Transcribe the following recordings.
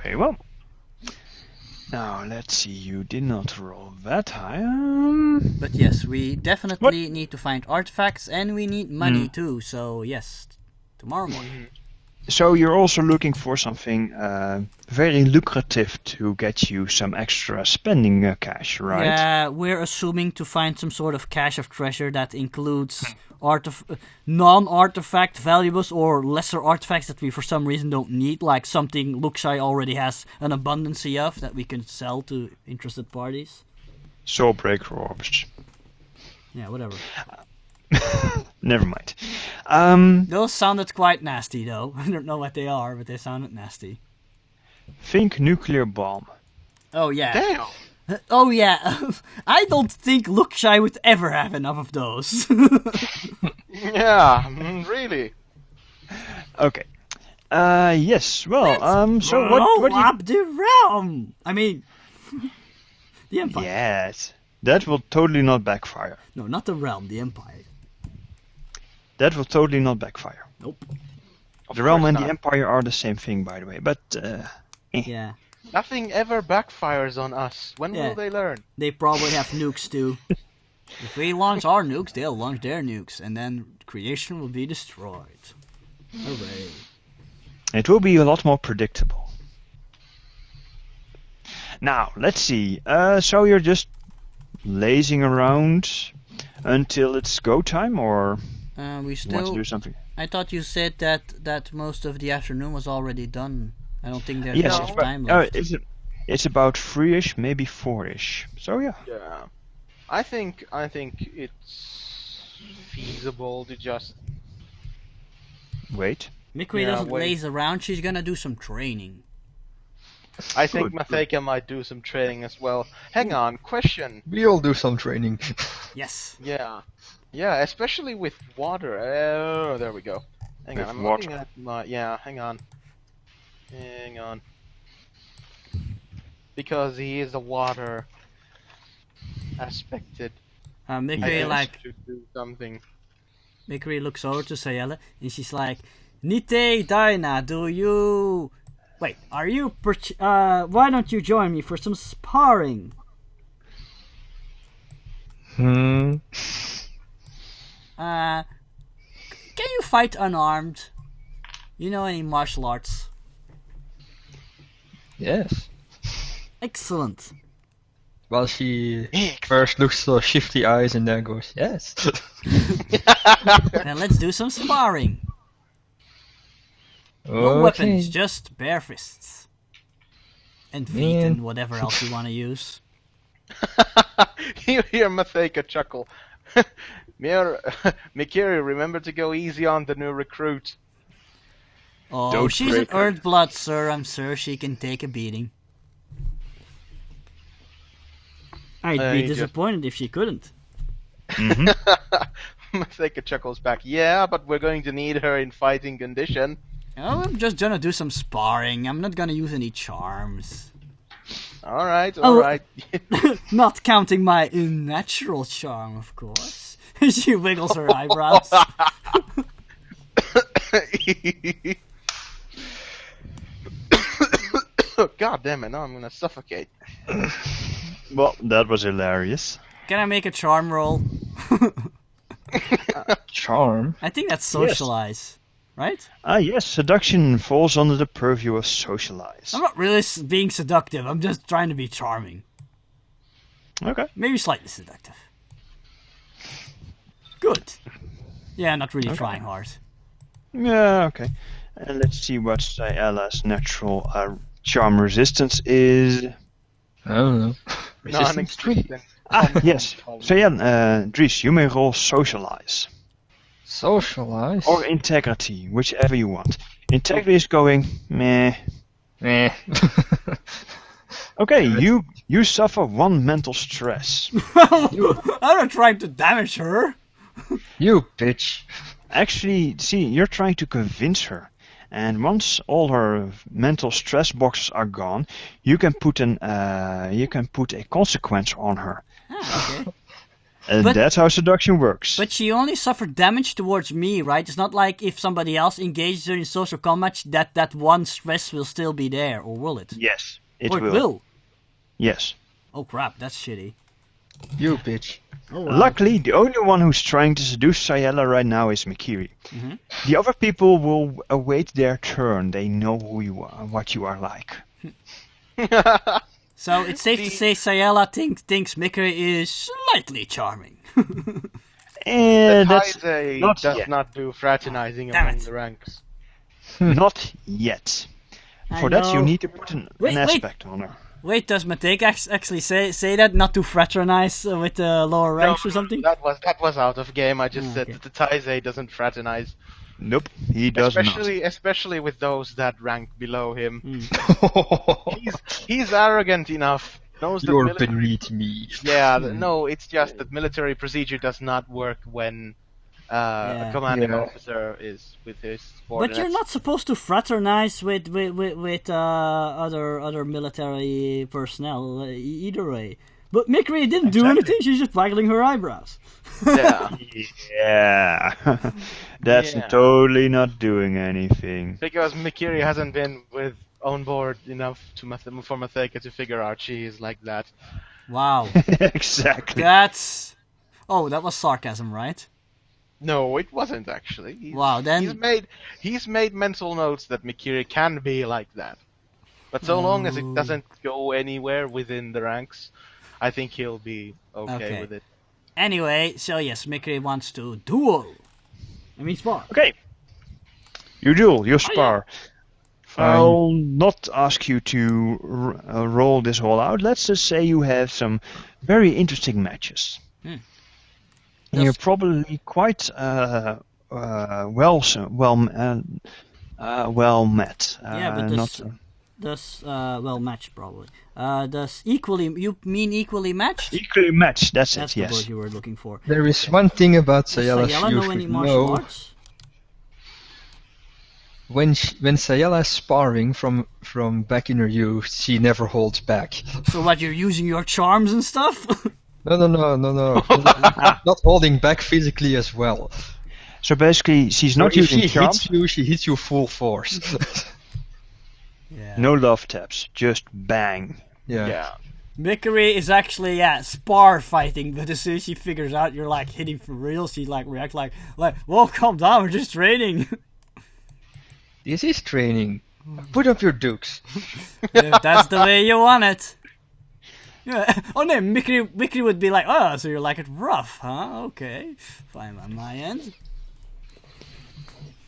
Very well. Now, let's see, you did not roll that high. But yes, we definitely need to find artifacts, and we need money too, so yes, tomorrow morning. So you're also looking for something very lucrative to get you some extra spending cash, right? Yeah, we're assuming to find some sort of cache of treasure that includes non-artifact valuables or lesser artifacts that we for some reason don't need, like something Luxai already has an abundance of that we can sell to interested parties. Soulbreaker orbs. Yeah, whatever. Never mind. Those sounded quite nasty, though. I don't know what they are, but they sounded nasty. Think nuclear bomb. Oh, yeah. Damn. Oh, yeah. I don't think Luxai would ever have enough of those. Yeah, really. Okay. Yes. Well. So what? Blow do you... up the realm. I mean, the Empire. Yes. That will totally not backfire. No, not the realm. The Empire. That will totally not backfire. Nope. The realm and not. the empire are the same thing, by the way. But Yeah. Nothing ever backfires on us. When Yeah. will they learn? They probably have nukes too. If we launch our nukes, they'll launch their nukes, and then creation will be destroyed. Hooray. it will be a lot more predictable. Now, let's see. So you're just lazing around until it's go time, or We you want to still. do something? I thought you said that most of the afternoon was already done. I don't think there's Yes, much it's time left. it's about 3ish, maybe 4ish. So yeah. Yeah. I think it's feasible to just Wait. Mikiri Yeah, doesn't wait. laze around. She's gonna do some training. I think Good. Matheka might do some training as well. Hang on, question. We all do some training. Yes. Yeah. Yeah, especially with water. Oh, there we go. Hang With on, I'm water. looking at my... Yeah, hang on. Hang on. Because he is a water aspected. Mikiri To do something. Mikiri looks over to Caella and she's like, "Nite Daina, do you? Wait, are you? Why don't you join me for some sparring?" Hmm. Can you fight unarmed? You know any martial arts? Yes. Excellent. Well, she first looks so shifty eyes and then goes, yes. Then let's do some sparring. No weapons, just bare fists. And feet Man. and whatever else you want to use. You hear Matheka chuckle. Mikiri, remember to go easy on the new recruit. Oh, Don't she's break an her. earned blood, sir. I'm sure she can take a beating. I'd be you just- disappointed if she couldn't. Matheka chuckles back. Yeah, but we're going to need her in fighting condition. Oh, I'm just gonna do some sparring. I'm not gonna use any charms. Alright, Oh. alright. Not counting my unnatural charm, of course. She wiggles her eyebrows. God damn it, now I'm gonna suffocate. Well, that was hilarious. Can I make a charm roll? Charm. I think that's socialize, right? Yes, seduction falls under the purview of socialize. I'm not really being seductive. I'm just trying to be charming. Okay. Maybe slightly seductive. Good. Yeah, not really trying hard. Yeah, okay. And let's see what Ciella's natural charm resistance is. I don't know. Resistance 3. Non-existent. Yes. So yeah, Dries, you may roll socialize. Socialize. Or integrity, whichever you want. Integrity is going, meh. Eh. Okay, you suffer 1 mental stress. I'm not trying to damage her. You bitch. Actually, see, you're trying to convince her. And once all her mental stress boxes are gone, you can put a consequence on her. Ah, okay. And But- that's how seduction works. But she only suffered damage towards me, right? It's not like if somebody else engages her in social combat, that one stress will still be there, or will it? Yes, it Or will. it will. Yes. Oh crap, that's shitty. You bitch. Oh, wow. Luckily, the only one who's trying to seduce Caella right now is Mikiri. Mhm. The other people will await their turn. They know who you are, what you are like. So it's safe to say Caella thinks Mikiri is slightly charming. That's Taizai not does yet. not do fraternizing Damn among it. the ranks. Not yet. I For that, you know. need to put an Wait. aspect on her. Wait, does Mateke actually say that not to fraternize with the lower ranks or something? That was out of game. I just said okay. that the Taizai doesn't fraternize, Nope, he does especially with those that rank below him. Hmm. He's arrogant enough. Knows that You're beneath me. Yeah, no, it's just that military procedure does not work when a commanding Yeah. officer is with his But subordinates. you're not supposed to fraternize with other military personnel either way. But Mikiri didn't do Exactly. anything. She's just waggling her eyebrows. Yeah, Yeah. That's Yeah. totally not doing anything. because Mikiri hasn't been on board enough for Matheka to figure out she is like that. Wow, Exactly. that's. Oh, that was sarcasm, right? No, it wasn't actually. Wow, then- he's made mental notes that Mikiri can be like that. But so long as it doesn't go anywhere within the ranks, I think he'll be okay with it. Anyway, so yes, Mikiri wants to duel. I mean, spar. Okay. You duel, you spar. I'll not ask you to roll this all out. Let's just say you have some very interesting matches. Hmm. And you're Does- probably quite well met. Yeah, but not, Does well matched probably. Does equally you mean equally matched? equally matched. That's That's it. the Yes. word you were looking for. There is one thing about Does Caella Caella you know any should martial know. arts? When Caella is sparring from back in her youth, she never holds back. So what, you're using your charms and stuff? No. Not holding back physically as well. So basically, she's not So if using she charms. hits you, she hits you full force. Yeah. No love taps. Just bang. Yeah. Mikiri is actually spar fighting, but as soon as she figures out you're like hitting for real, she like reacts like whoa, calm down, we're just training. This is training. Put up your dukes. If that's the way you want it. Yeah. Oh no, Mikiri would be like, oh, so you like it rough, huh? Okay, fine on my end.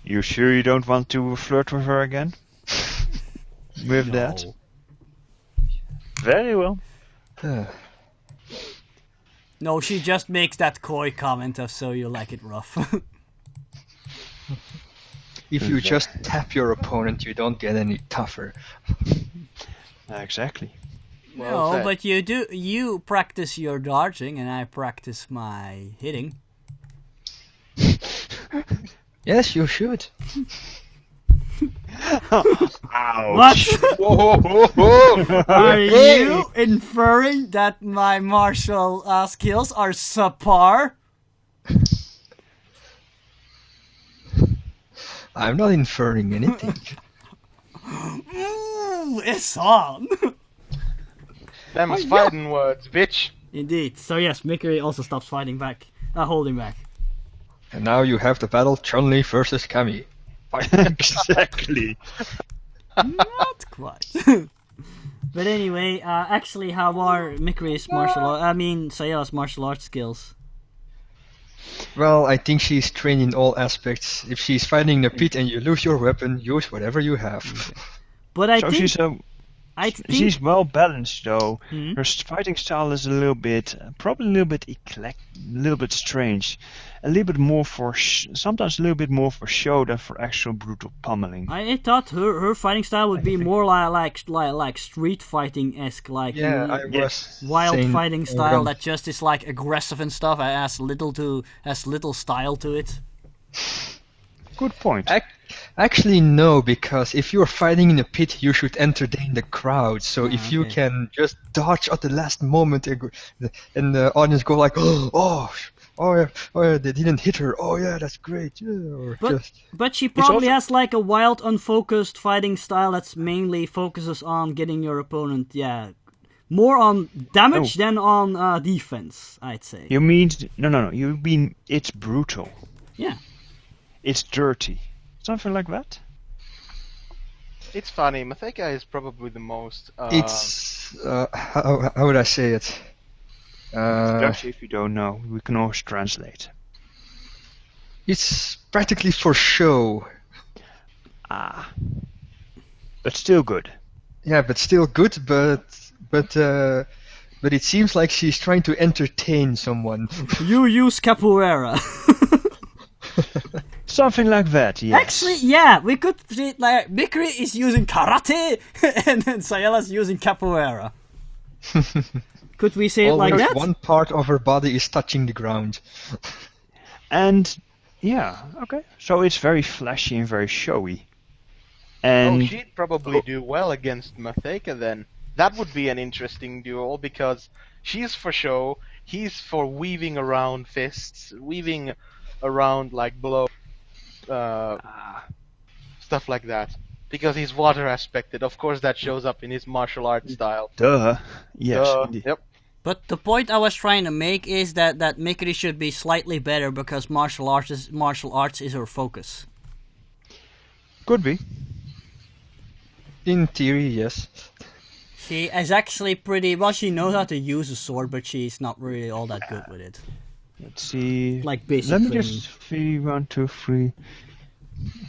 You sure you don't want to flirt with her again? With that? No. Very well. No, she just makes that coy comment of so you like it rough. If you just tap your opponent, you don't get any tougher. Exactly. Well No, said. but you practice your dodging and I practice my hitting. Yes, you should. What? Are you inferring that my martial skills are subpar? I'm not inferring anything. Ooh, it's on. Them's fighting words, bitch. Indeed. So yes, Mikiri also stops fighting back, holding back. And now you have the battle Chun-Li versus Kami. Exactly. Not quite. But anyway, actually, how are Mikiri's Caella's martial arts skills? Well, I think she's trained in all aspects. If she's fighting in the pit and you lose your weapon, use whatever you have. But I So think she's well balanced though. Mhm. Her fighting style is a little bit, probably a little bit eclectic, a little bit strange, a little bit more for sometimes a little bit more for show than for actual brutal pummeling. I thought her fighting style would be more like street fighting esque, like Yeah, I was Yes. wild saying, fighting style when- that just is like aggressive and stuff. Has little style to it. Good point. Actually, no, because if you're fighting in a pit, you should entertain the crowd. So if you okay. can just dodge at the last moment and the audience go like, oh, yeah, they didn't hit her. Oh yeah, that's great. Yeah, or But she probably also- has like a wild, unfocused fighting style that's mainly focuses on getting your opponent, more on damage than on defense, I'd say. You mean no. You mean it's brutal. Yeah. It's dirty. Something like that. It's funny. Matheka is probably the most. it's how would I say it? Dutch, if you don't know, we can always translate. It's practically for show. But still good. Yeah, but still good. But it seems like she's trying to entertain someone. You use capoeira. Something like that, yes. Actually, yeah, we could see it like Mikiri is using karate and then Caella's using capoeira. Could we say it like Always that? one part of her body is touching the ground. And yeah, okay. So it's very flashy and very showy. Oh, And she'd probably do well against Matheka then. That would be an interesting duel because she's for show, he's for weaving around fists, weaving around like blow, stuff like that. Because he's water aspected, of course that shows up in his martial arts style. duh. Yes. Indeed. Yep. But the point I was trying to make is that Mikiri should be slightly better because martial arts is her focus. Could be. In theory, yes. She is actually pretty well. She knows how to use a sword, but she's not really all that good with it. Let's see. Like basic Let me training. just see 1, 2, 3.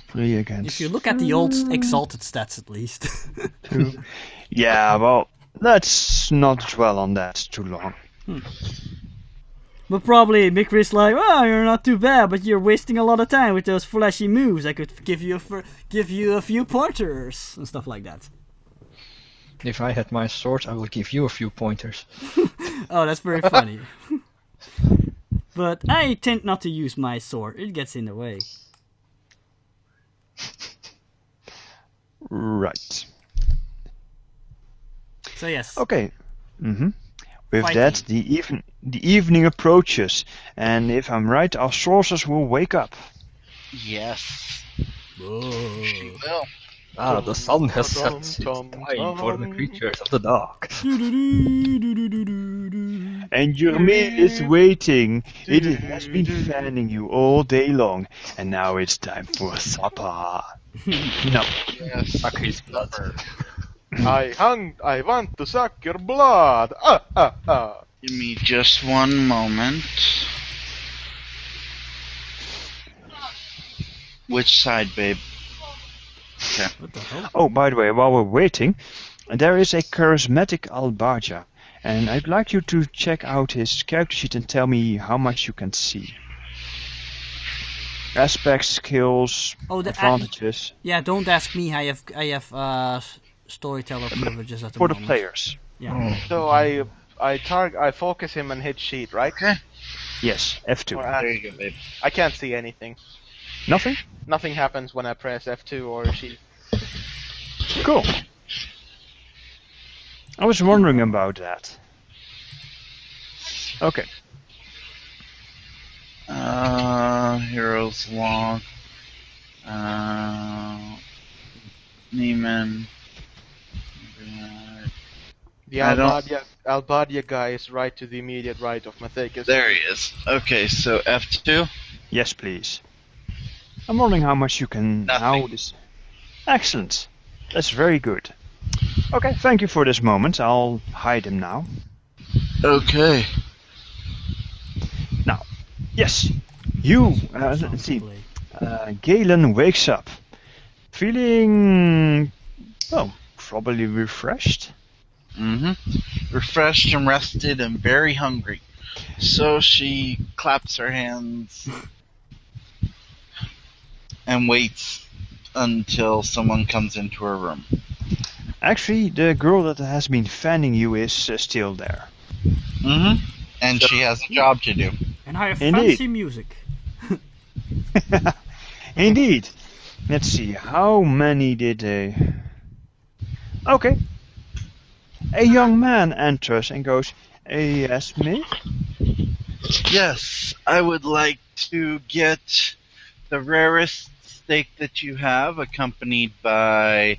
3 against. If you look at the old Exalted stats, at least. 2. Yeah, well, let's not dwell on that too long. But probably Mikiri's like, oh, you're not too bad, but you're wasting a lot of time with those flashy moves. I could give you a few pointers and stuff like that. If I had my sword, I would give you a few pointers. Oh, that's very funny. But I tend not to use my sword. It gets in the way. Right. So yes. Okay. Mm-hmm. With Fighting. that, the evening approaches, and if I'm right, our sources will wake up. Yes. Whoa. She will. Ah, the sun has set. It's Tom, time for the tom. creatures of the dark. And your meal is waiting. It has been fanning you all day long, and now it's time for supper. No. Yes. Suck his blood. I want to suck your blood. Give me just one moment. Which side, babe? Okay. What the hell? Oh, by the way, while we're waiting, there is a charismatic Albaja, and I'd like you to check out his character sheet and tell me how much you can see. Aspects, skills, Oh, the advantages yeah. Don't ask me. I have storyteller privileges at the for the moment. players. Yeah. So I focus him and hit sheet, right? Okay. Yes, F2. Or There you go, babe. I can't see anything. Nothing? Nothing happens when I press F2 or sheet. Cool. I was wondering about that. Okay. Heroes Log. Neiman. The I don't- Albadia guy is right to the immediate right of Mathekas. There he is. Okay, so F2. Yes, please. I'm wondering how much you can... Nothing. How this... Excellent. That's very good. Okay, thank you for this moment. I'll hide him now. Okay. Now, yes, you, let's see, Gailen wakes up, feeling, well, probably refreshed. Refreshed and rested and very hungry. So she claps her hands and waits until someone comes into her room. Actually, the girl that has been fanning you is still there. And she has a job to do. And I have Indeed. fancy music. Indeed. Let's see, how many did they... Okay. A young man enters and goes, yes, me? Yes, I would like to get the rarest steak that you have, accompanied by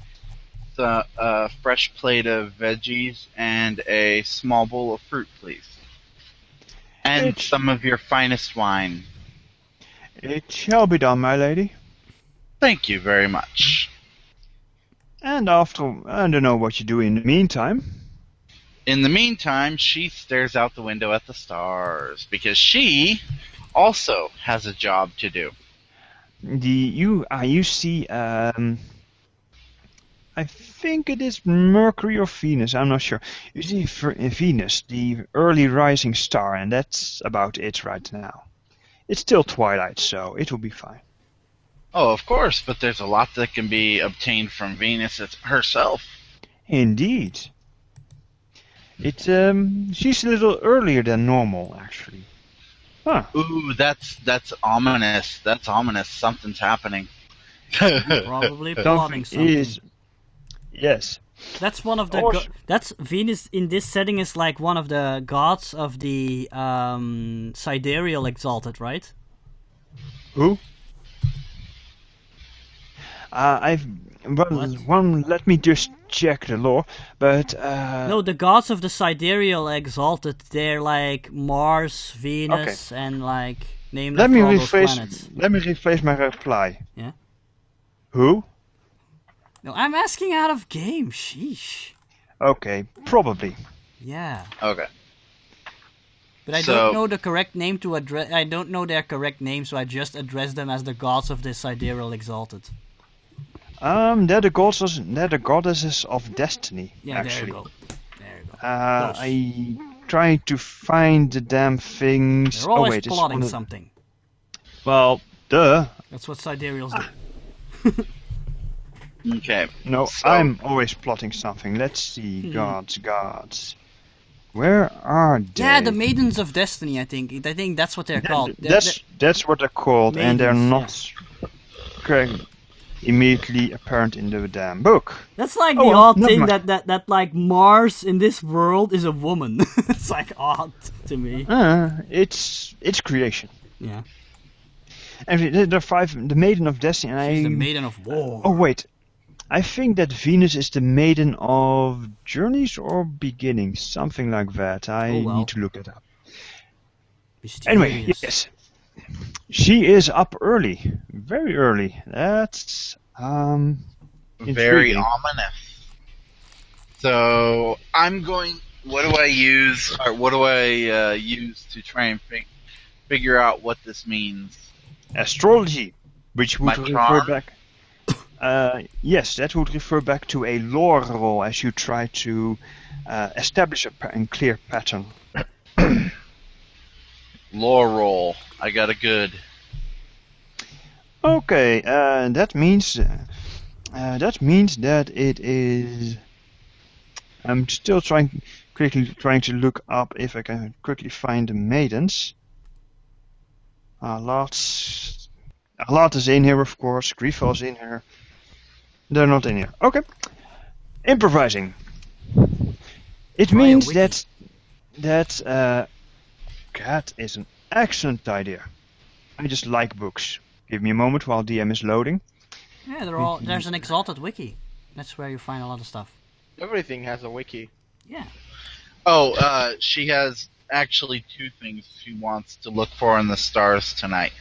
a fresh plate of veggies and a small bowl of fruit, please. And some of your finest wine. It shall be done, my lady. Thank you very much. And after, I don't know what you do in the meantime. In the meantime, she stares out the window at the stars, because she also has a job to do. You see, I think it is Mercury or Venus, I'm not sure. You see Venus, the early rising star, and that's about it right now. It's still twilight, so it will be fine. Oh, of course, but there's a lot that can be obtained from Venus herself. Indeed. She's a little earlier than normal, actually. Huh. Ooh, that's ominous. That's ominous. Something's happening. Probably plotting something. Yes. That's one of the. That's Venus in this setting is like one of the gods of the sidereal Exalted, right? Who? Let me just check the lore, but... No, the gods of the sidereal Exalted, they're like Mars, Venus, and like named after all those planets. Let me rephrase my reply. Yeah? Who? No, I'm asking out of game, sheesh. Okay, probably. Yeah. Okay. But I don't know the correct name to address... I don't know their correct name, so I just address them as the gods of the sidereal Exalted. They're the goddesses of destiny, yeah, actually. There you go. I try to find the damn things... They're always plotting something. Well, duh. That's what sidereals do. Okay. No, so... I'm always plotting something. Let's see. Gods. Where are they? Yeah, the Maidens of Destiny, I think. I think that's what they're called. That's what they're called, Maidens, and they're not correct. Immediately apparent in the damn book. That's like the odd thing that like Mars in this world is a woman. It's like odd to me. It's creation. Yeah. And there are the Maiden of Destiny. And She's the Maiden of War. Oh wait, I think that Venus is the Maiden of Journeys or Beginnings, something like that. I need to look it up. Mysterious. Anyway, yes. She is up early, very early. That's very ominous. So I'm going. What do I use? Or what do I use to try and figure out what this means? Astrology, which would refer back. Yes, that would refer back to a lore roll as you try to establish a clear pattern. Lore roll. I got a good. Okay, that means that it is. I'm still quickly trying to look up if I can quickly find the maidens. A lot is in here, of course. Griefel's in here. They're not in here. Okay. Improvising. It means that is an excellent idea. I just like books. Give me a moment while DM is loading. Yeah, there's an Exalted wiki. That's where you find a lot of stuff. Everything has a wiki. Yeah. Oh, she has actually two things she wants to look for in the stars tonight.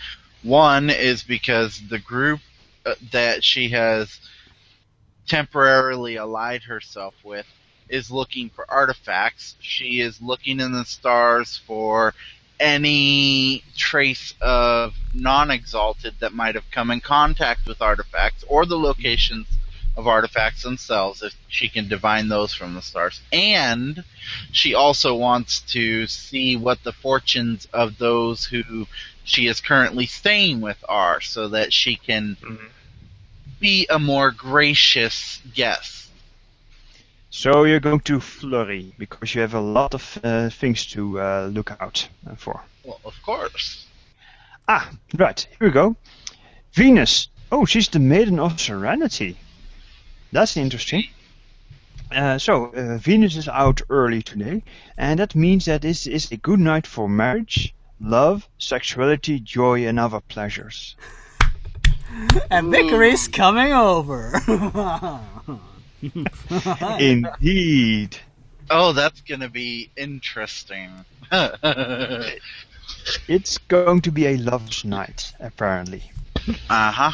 One is because the group that she has temporarily allied herself with is looking for artifacts. She is looking in the stars for any trace of non-exalted that might have come in contact with artifacts, or the locations of artifacts themselves, if she can divine those from the stars. And she also wants to see what the fortunes of those who she is currently staying with are, so that she can be a more gracious guest. So you're going to flurry, because you have a lot of things to look out for. Well, of course. Right, here we go. Venus Oh, she's the Maiden of Serenity. That's interesting. So Venus is out early today, and that means that this is a good night for marriage, love, sexuality, joy, and other pleasures. And Mikiri's coming over. Indeed. Oh, that's gonna be interesting. It's going to be a lover's night, apparently. Uh-huh.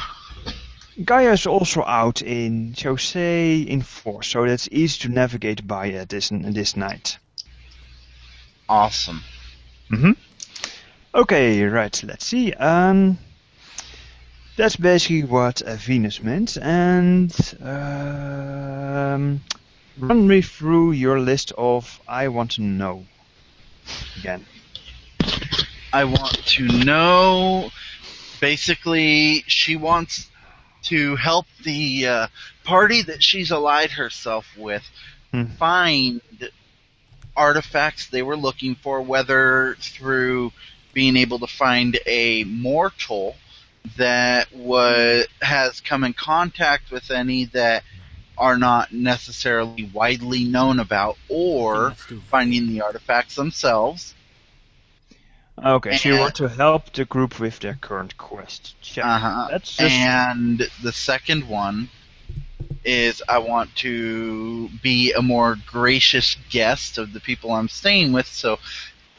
Gaia is also out in, shall we say, in force, so that's easy to navigate by this night. Awesome. Okay, right, let's see. That's basically what Venus meant, and run me through your list of I want to know again. I want to know. Basically, she wants to help the party that she's allied herself with find artifacts they were looking for, whether through being able to find a mortal that has come in contact with any that are not necessarily widely known about, or finding the artifacts themselves. Okay, so you want to help the group with their current quest. Yeah, that's just... And the second one is I want to be a more gracious guest of the people I'm staying with, so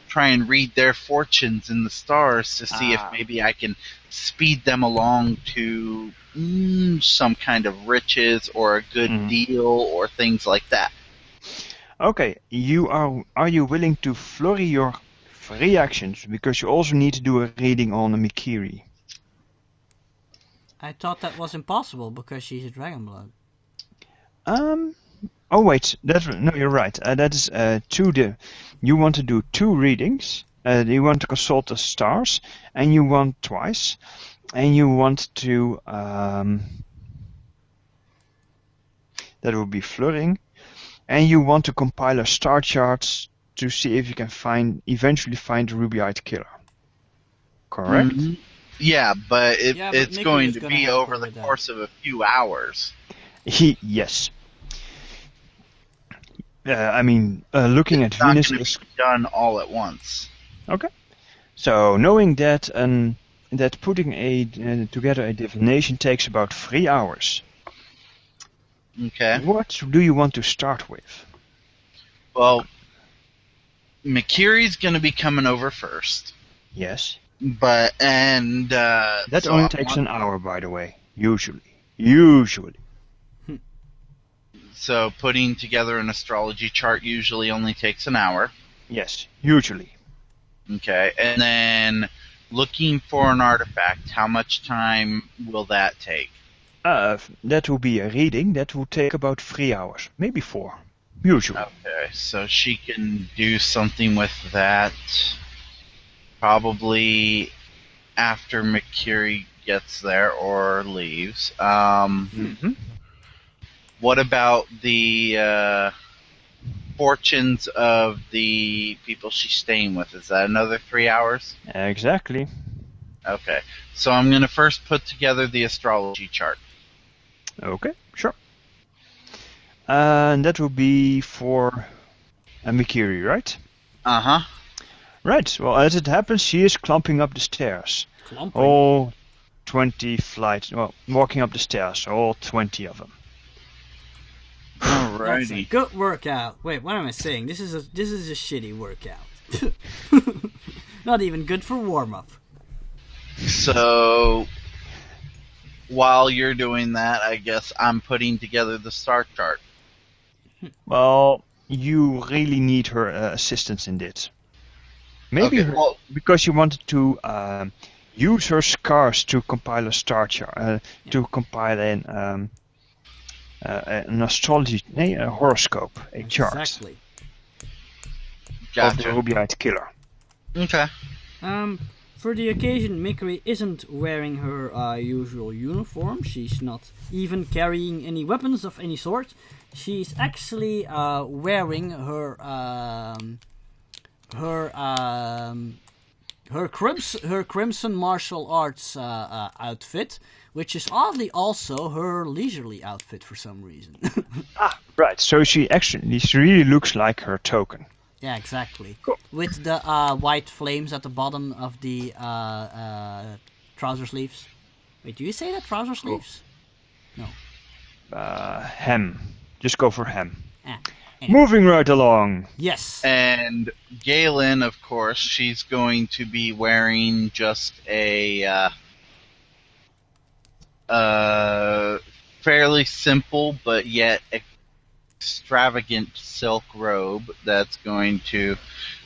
try and read their fortunes in the stars to see if maybe I can speed them along to some kind of riches or a good deal or things like that. Okay, are you willing to flurry your reactions, because you also need to do a reading on a Mikiri? I thought that was impossible because she's a dragon blood. Oh wait, no, you're right. That is you want to do 2 readings. You want to consult the stars, and you want twice, and you want to that will be flurrying, and you want to compile a star chart to see if you can eventually find the ruby-eyed killer. Correct? Mm-hmm. Yeah, but it's going to be over the that. course of a few hours. Yes. Looking at Venus is done all at once. Okay. So knowing that that putting together a divination takes about 3 hours. Okay. What do you want to start with? Well, Mikiri's going to be coming over first. Yes. But that so only takes an hour, by the way. Usually. So putting together an astrology chart usually only takes an hour. Yes, usually. Okay, and then looking for an artifact, how much time will that take? That will be a reading. That will take about 3 hours, maybe 4, usually. Okay, so she can do something with that probably after Mikiri gets there or leaves. What about the fortunes of the people she's staying with? Is that another 3 hours? Exactly. Okay, so I'm going to first put together the astrology chart. Okay, sure. And that will be for Mikiri, right? Uh-huh. Right, well, as it happens, she is clumping up the stairs. Clumping? All 20 flights, walking up the stairs, all 20 of them. That's a Alrighty. good workout. Wait, what am I saying? This is a shitty workout. Not even good for warm-up. So, while you're doing that, I guess I'm putting together the star chart. Well, you really need her assistance in this. Maybe Okay, well, because you wanted to use her scars to compile a star chart, to compile an astrology, a horoscope, a chart Exactly. of the Gotcha. ruby-eyed killer. Okay. For the occasion, Mikiri isn't wearing her usual uniform. She's not even carrying any weapons of any sort. She's actually wearing her crimson martial arts outfit, which is oddly also her leisurely outfit for some reason. Right. So she really looks like her token. Yeah, exactly. Cool. With the white flames at the bottom of the trouser sleeves. Wait, do you say that trouser sleeves? Hem. Just go for hem. Ah, Moving right along. yes. And Gailen, of course, she's going to be wearing just a fairly simple but yet extravagant silk robe that's going to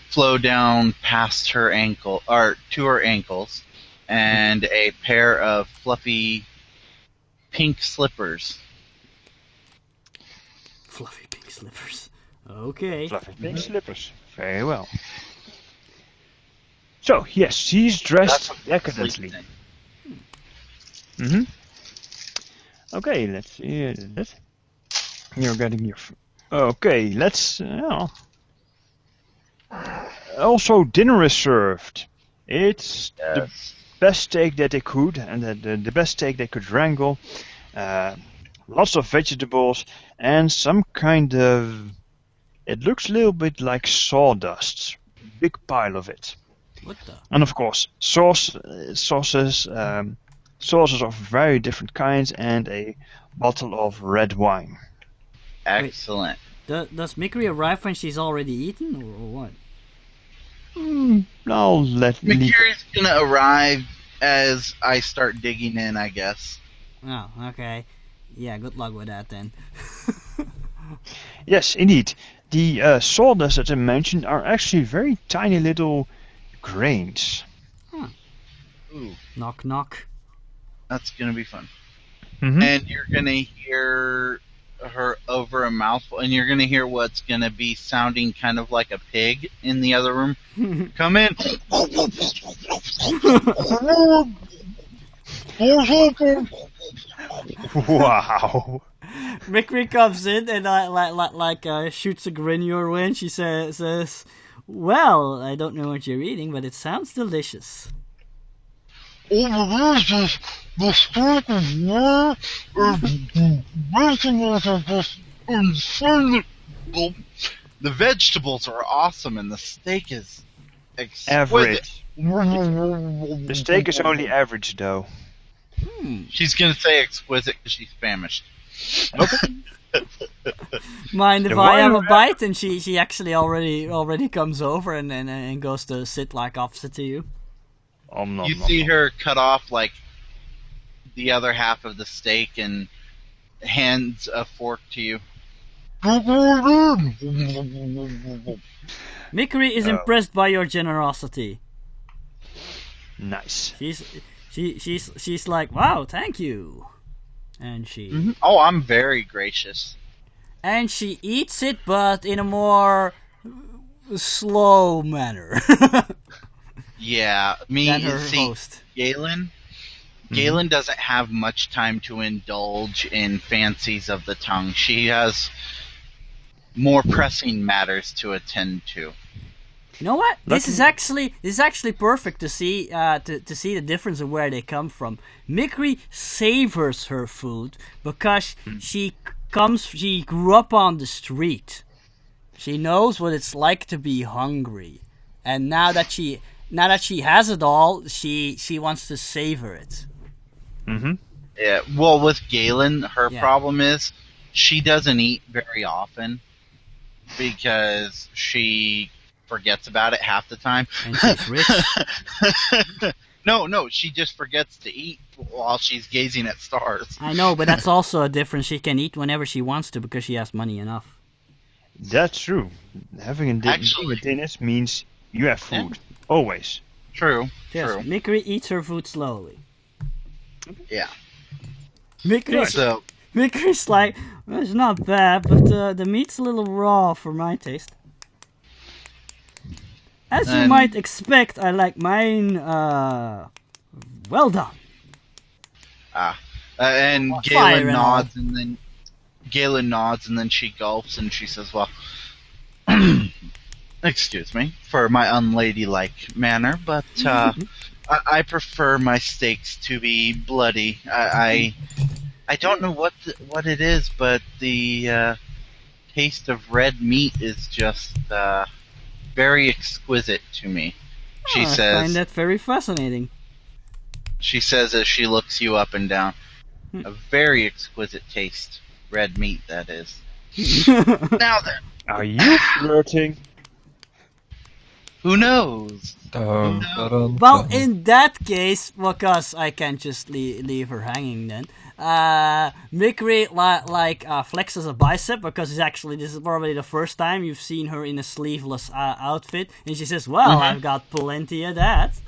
flow down past her ankle, or to her ankles, and a pair of fluffy pink slippers. Fluffy pink slippers. Okay. Fluffy pink slippers. Very well. So, yes, she's dressed decadently. Mm-hmm. Okay, let's see this. You're getting your... Okay, let's... Also, dinner is served. It's the best steak that they could, and the best steak they could wrangle. Lots of vegetables, and some kind of... It looks a little bit like sawdust. Big pile of it. What the? And of course, sauces of very different kinds, and a bottle of red wine. Excellent. Does Mikiri arrive when she's already eaten, or what? I'll let Mikiri's gonna arrive as I start digging in, I guess. Oh, okay. Yeah, good luck with that then. Yes, indeed. The sawdust that I mentioned are actually very tiny little grains. Ooh, Knock, knock. that's gonna be fun. Mm-hmm. And you're gonna hear her over a mouthful, and you're gonna hear what's gonna be sounding kind of like a pig in the other room. Come in. Wow. Mikiri comes in and shoots a grin your way, and she says, "Well, I don't know what you're eating, but it sounds delicious." The vegetables are awesome, and the steak is exquisite. Average. The steak is only average, though. She's gonna say exquisite because she's famished. Mind if The I have a wine- bite? And she actually already comes over and goes to sit like opposite to you. You see her cut off like the other half of the steak and hands a fork to you. Mikiri is impressed by your generosity. Nice. She's like, "Wow, thank you," and she Oh, I'm very gracious. and she eats it, but in a more slow manner Yeah, than her see, host. Gailen doesn't have much time to indulge in fancies of the tongue. She has more pressing matters to attend to. You know what? This is actually perfect to see to see the difference of where they come from. Mikiri savors her food because she grew up on the street. She knows what it's like to be hungry, and now that she has it all, she wants to savor it. Mm-hmm. Yeah, well, with Gailen, her Yeah. problem is she doesn't eat very often because she forgets about it half the time. And she's rich. No, she just forgets to eat while she's gazing at stars. I know, but that's also a difference. She can eat whenever she wants to because she has money enough. That's true. Having a dinner means you have food. Always. True, Yes, true. Mikiri eats her food slowly. Yeah. Mikiri's like, well, it's not bad, but the meat's a little raw for my taste. As you might expect, I like mine, well done. And Fire Gailen and nods, and then she gulps, and she says, "Well, excuse me for my unladylike manner, but I prefer my steaks to be bloody. I don't know what it is, but the taste of red meat is just very exquisite to me. She I says. find that very fascinating. She says as she looks you up and down. A very exquisite taste. Red meat, that is. Now then. Are you flirting? Who knows? Well, in that case, because I can't just leave her hanging then, Mikiri flexes a bicep because this is probably the first time you've seen her in a sleeveless outfit, and she says, well, I've got plenty of that.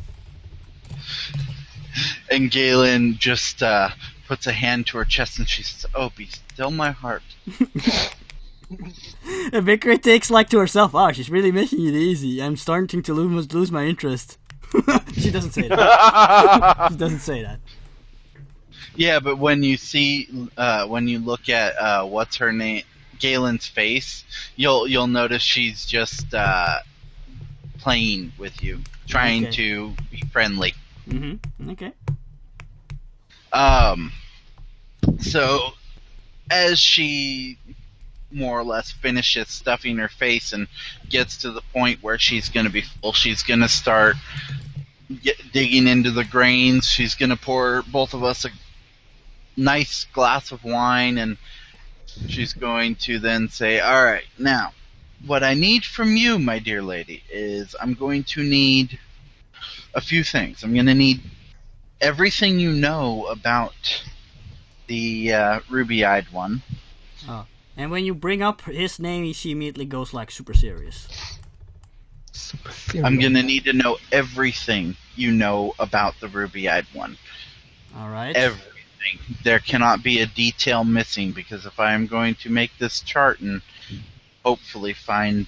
And Gailen just puts a hand to her chest and she says, oh, be still my heart. And Mikiri takes to herself, oh, she's really making it easy. I'm starting to lose my interest. She doesn't say that. She doesn't say that. Yeah, but when you look at what's her name, Galen's face, you'll notice she's just playing with you, trying to be friendly. Mm-hmm. Okay. So as she more or less finishes stuffing her face and gets to the point where she's going to be full, she's going to start digging into the grains. She's going to pour both of us a nice glass of wine, and she's going to then say, all right, now, what I need from you, my dear lady, is I'm going to need a few things. I'm going to need everything you know about the ruby-eyed one. Oh. And when you bring up his name, she immediately goes super serious. I'm going to need to know everything you know about the ruby-eyed one. All right. Everything. There cannot be a detail missing, because if I am going to make this chart and hopefully find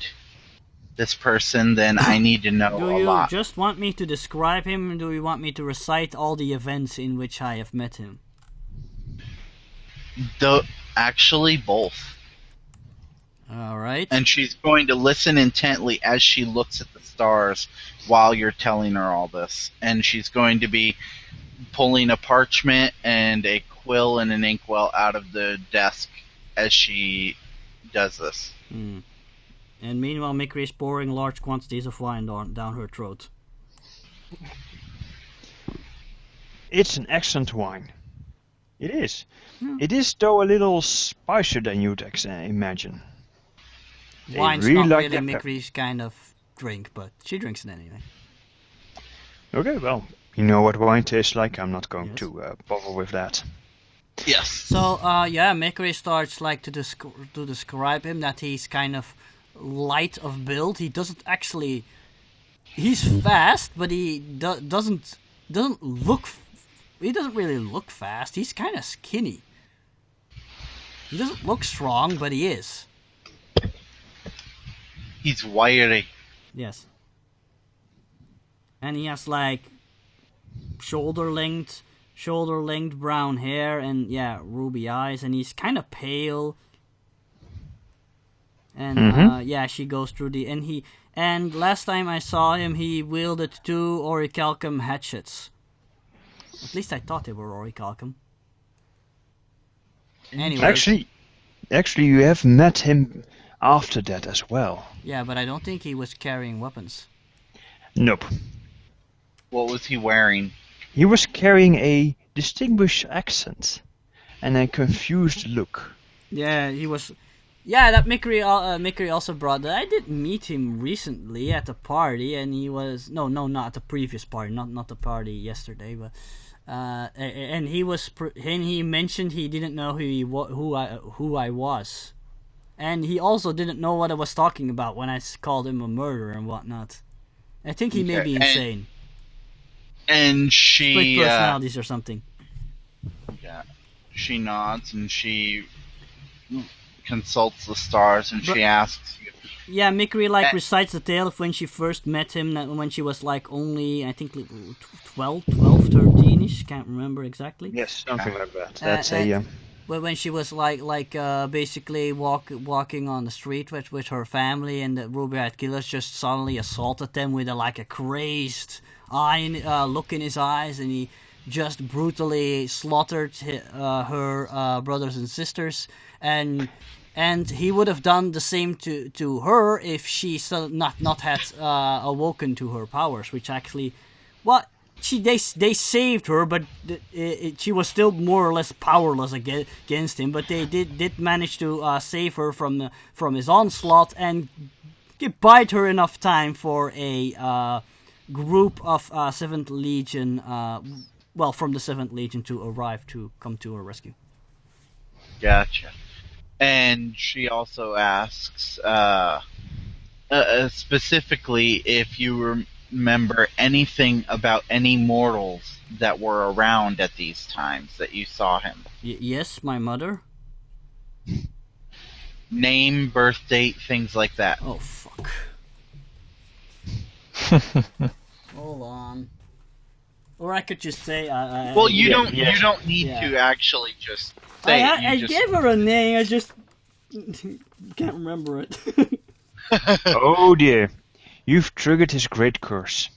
this person, then I need to know a lot. Do you just want me to describe him, or do you want me to recite all the events in which I have met him? Actually, both. All right. And she's going to listen intently as she looks at the stars while you're telling her all this. And she's going to be pulling a parchment and a quill and an inkwell out of the desk as she does this. And meanwhile, Mikiri is pouring large quantities of wine down her throat. It's an excellent wine. It is. It is, though, a little spicier than you'd imagine. Wine's really not like really that Mikiri's kind of drink, but she drinks it anyway. Okay, well, you know what wine tastes like. I'm not going to bother with that. Yes. So, Mikiri starts to describe him that he's kind of light of build. He doesn't actually... He's fast, but he doesn't look... He doesn't really look fast. He's kind of skinny. He doesn't look strong, but he is. He's wiry. Yes. And he has shoulder length brown hair and ruby eyes, and he's kind of pale. And she goes through and last time I saw him, he wielded 2 orichalcum hatchets. At least I thought they were orichalcum. Anyway. Actually, you have met him after that as well. Yeah, but I don't think he was carrying weapons. Nope. What was he wearing? He was carrying a distinguished accent and a confused look. Yeah, he was... Yeah, that Mikiri also brought that. I did meet him recently at a party, and he was... No, not at the previous party, not the party yesterday, but... and he mentioned he didn't know who I was. And he also didn't know what I was talking about when I called him a murderer and whatnot. I think he may be insane. And she... Split personalities or something. Yeah. She nods and she consults the stars and she asks you. Yeah, Mikiri recites the tale of when she first met him, when she was only, I think, 12, 13-ish, can't remember exactly. Yes, something like that. That's when she was basically walking on the street with her family, and the ruby-eyed killer just suddenly assaulted them with a crazed look in his eyes, and he just brutally slaughtered her brothers and sisters, and he would have done the same to her if she still not had awoken to her powers, which actually, they saved her, but she was still more or less powerless against him. But they did manage to save her from his onslaught and bide her enough time for a group of 7th Legion, from the 7th Legion to arrive to come to her rescue. Gotcha. And she also asks, specifically, if you remember anything about any mortals that were around at these times that you saw him. Yes, my mother. Name, birth date, things like that. Oh, fuck. Hold on. Or I could just say. Well, you don't need to actually just say. I gave her a name. I just can't remember it. Oh dear, you've triggered his great curse.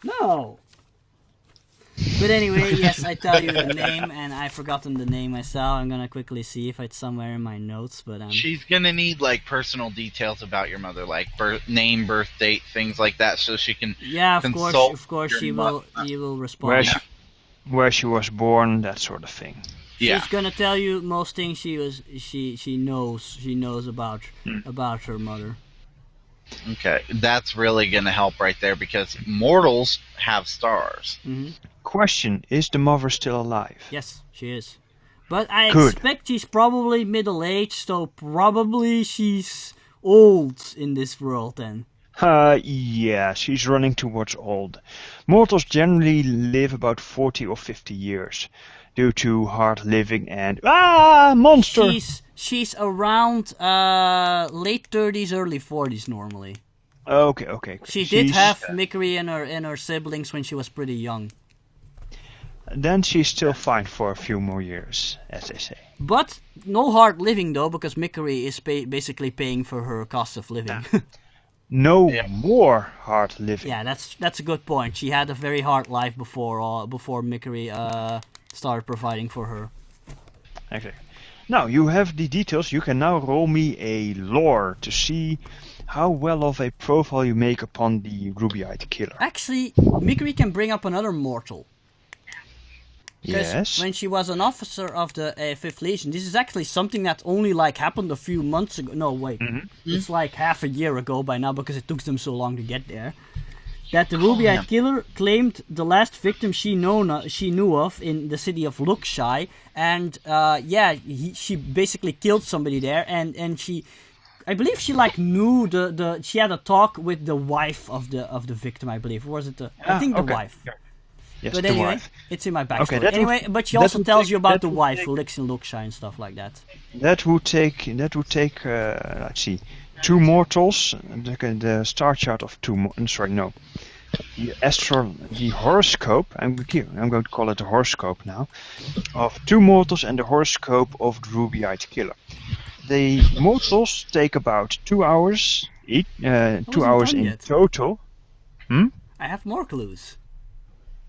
No. But anyway, yes, I tell you the name, and I've forgotten the name myself. I'm gonna quickly see if it's somewhere in my notes. But she's gonna need personal details about your mother, like name, birth date, things like that, so she can. Yeah, of course, she will. You will respond. Where she was born, that sort of thing. Yeah. She's gonna tell you most things she knows about her mother. Okay, that's really gonna help right there, because mortals have stars. Mm-hmm. Question: is the mother still alive? Yes, she is. But I Good. expect she's probably middle-aged, so probably she's old in this world then. Yeah, she's running towards old. Mortals generally live about 40 or 50 years, due to hard living and monster. She's around late 30s, early 40s normally. Okay. She did have Mikiri and her siblings when she was pretty young. Then she's still fine for a few more years, as they say. But no hard living though, because Mikiri is basically paying for her cost of living. No more hard living. Yeah, that's a good point. She had a very hard life before Mikiri started providing for her. Exactly. Now you have the details. You can now roll me a lore to see how well of a profile you make upon the ruby-eyed killer. Actually, Mikiri can bring up another mortal. Yes. When she was an officer of the 5th Legion, this is actually something that only happened a few months ago. No, wait. Mm-hmm. It's half a year ago by now, because it took them so long to get there. That the ruby-eyed killer claimed the last victim she knew of in the city of Luxai, and she basically killed somebody there, and she, I believe she knew she had a talk with the wife of the victim, I believe. Or was it I think the wife. Yeah. Yes, but the anyway, wife. It's in my backstory. But she also tells you about the wife who lives in Luxai and stuff like that. That would take let's see, 2 mortals, the star chart of 2 the horoscope, I'm going to call it the horoscope now, of 2 mortals and the horoscope of the ruby-eyed killer. The mortals take about 2 hours each, 2 hours in total. I have more clues.